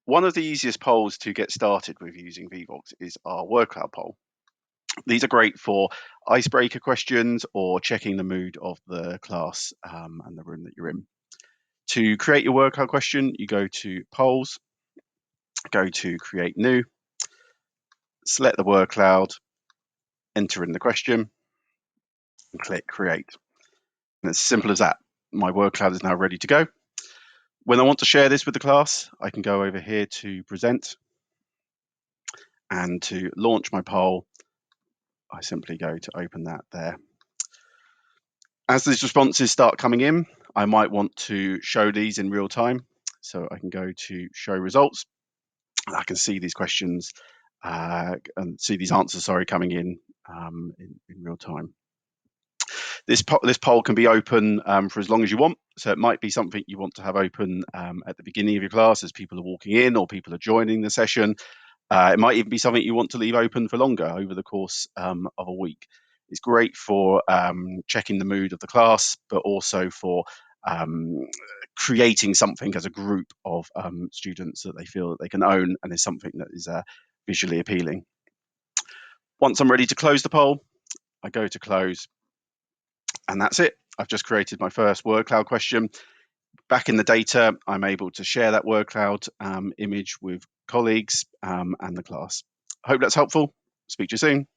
One of the easiest polls to get started with using Vevox is our word cloud poll. These are great for icebreaker questions or checking the mood of the class and the room that you're in. To create your word cloud question, you go to polls, go to create new, select the word cloud, enter in the question, and click create. And it's as simple as that. My word cloud is now ready to go. When I want to share this with the class, I can go over here to present, and to launch my poll, I simply go to open that there. As these responses start coming in, I might want to show these in real time. So I can go to show results. I can see these questions and see these answers, coming in real time. This poll can be open for as long as you want. So it might be something you want to have open at the beginning of your class as people are walking in or people are joining the session. It might even be something you want to leave open for longer over the course of a week. It's great for checking the mood of the class, but also for creating something as a group of students that they feel that they can own and is something that is visually appealing. Once I'm ready to close the poll, I go to close, and that's it. I've just created my first word cloud question. Back in the data, I'm able to share that word cloud image with colleagues and the class. I hope that's helpful. Speak to you soon.